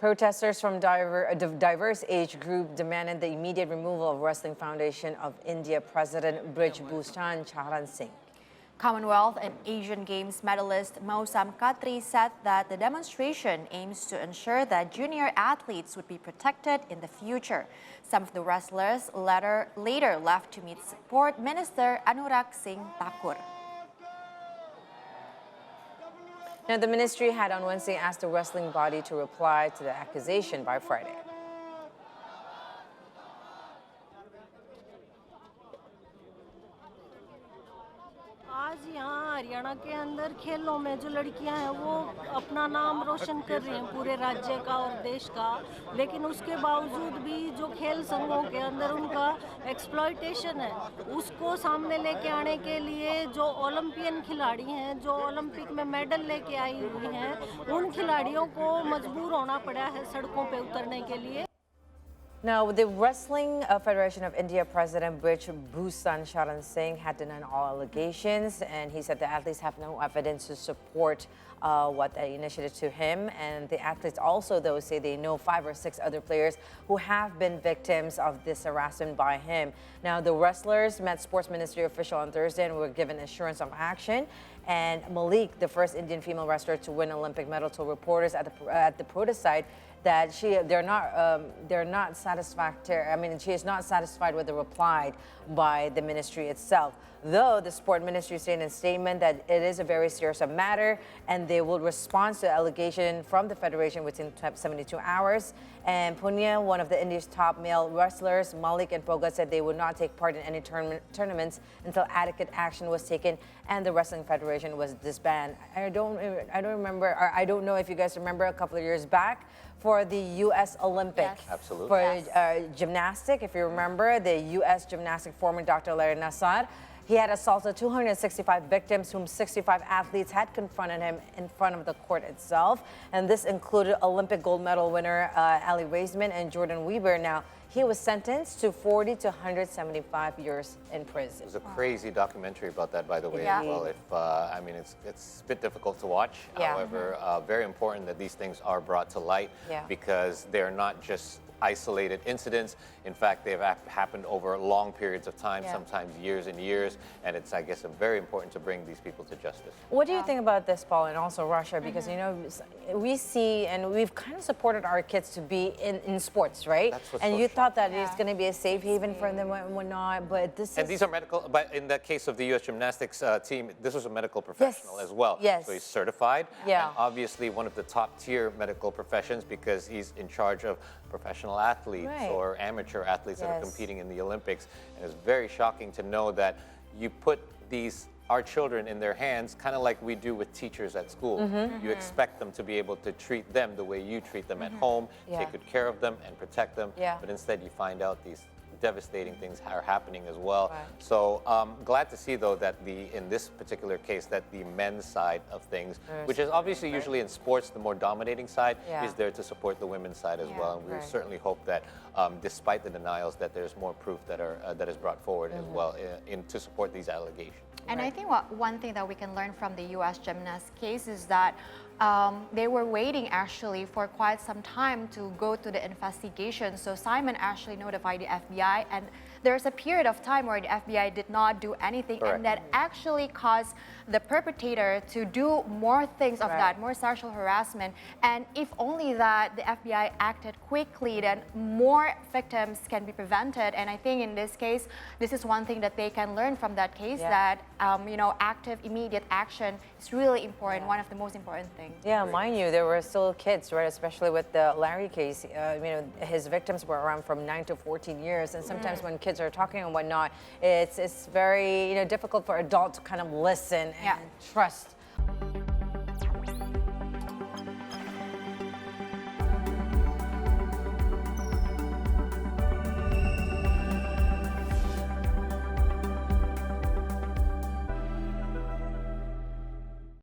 Protesters from diverse age group demanded the immediate removal of Wrestling Foundation of India President Brij Bhushan Charan Singh. Commonwealth and Asian Games medalist Mausam Khatri said that the demonstration aims to ensure that junior athletes would be protected in the future. Some of the wrestlers later left to meet Sport Minister Anurag Singh Thakur. Now, the ministry had on Wednesday asked the wrestling body to reply to the accusation by Friday. आज यहाँ हरियाणा के अंदर खेलों में जो लड़कियां हैं वो अपना नाम रोशन कर रही हैं पूरे राज्य का और देश का, लेकिन उसके बावजूद भी जो खेल संघों के अंदर उनका एक्सप्लॉयटेशन है उसको सामने लेके आने के लिए जो ओलंपियन खिलाड़ी हैं, जो ओलंपिक में मेडल लेके आई हुई हैं, उन खिलाड़ियों को मजबूर होना पड़ा है सड़कों पे उतरने के लिए। Now, the Wrestling Federation of India President Brij Bhushan Charan Singh had denied all allegations, and he said the athletes have no evidence to support what they initiated to him. And the athletes also, though, say they know 5 or 6 other players who have been victims of this harassment by him. Now, the wrestlers met sports ministry official on Thursday and were given assurance of action. And Malik, the first Indian female wrestler to win an Olympic medal, told reporters at the protest site that they're not satisfactory. I mean, she is not satisfied with the reply by the ministry itself. Though the sport ministry said in a statement that it is a very serious matter and they will respond to the allegation from the federation within 72 hours. And Punya, one of the India's top male wrestlers, Malik and Poga, said they would not take part in any tournaments until adequate action was taken and the wrestling federation was disbanded. I don't remember, or I don't know if you guys remember a couple of years back for the U.S. Olympic. Yes. Absolutely. For gymnastic, if you remember, the U.S. gymnastic former Dr. Larry Nassar, he had assaulted 265 victims whom 65 athletes had confronted him in front of the court itself. And this included Olympic gold medal winner Ali Raisman and Jordan Weber. Now, he was sentenced to 40 to 175 years in prison. There's a crazy documentary about that, by the way, Yeah. as well. I mean, it's a bit difficult to watch. Yeah. However, very important that these things are brought to light because they're not just isolated incidents. In fact, they've happened over long periods of time, sometimes years and years, and it's, I guess, very important to bring these people to justice. What do you think about this, Paul, and also Russia? Because, you know, we see and we've kind of supported our kids to be in sports, right? That's what's and so you thought that Yeah. it's going to be a safe haven for them and whatnot, but this And is... these are medical, but in the case of the U.S. gymnastics team, this was a medical professional as well. Yes. So he's certified. Yeah. And obviously one of the top tier medical professions because he's in charge of professional athletes or amateur athletes that are competing in the Olympics. And it's very shocking to know that you put our children in their hands, kind of like we do with teachers at school. You expect them to be able to treat them the way you treat them at home, take good care of them and protect them. But instead you find out these devastating things are happening as well. So glad to see, though, that in this particular case, that the men's side of things, which is obviously usually in sports the more dominating side, is there to support the women's side as well. And we certainly hope that despite the denials, that there's more proof that is brought forward as well to support these allegations. And I think one thing that we can learn from the U.S. gymnast case is that they were waiting actually for quite some time to go to the investigation. So Simon actually notified the FBI, and there's a period of time where the FBI did not do anything, and that actually caused the perpetrator to do more things of that, more sexual harassment. And if only that the FBI acted quickly, then more victims can be prevented. And I think in this case, this is one thing that they can learn from that case, that you know, active, immediate action is really important, one of the most important things. Yeah, mind you, there were still kids, right? Especially with the Larry case, you know, his victims were around from 9 to 14 years, and sometimes when kids are talking and whatnot, it's very, you know, difficult for adults to kind of listen and trust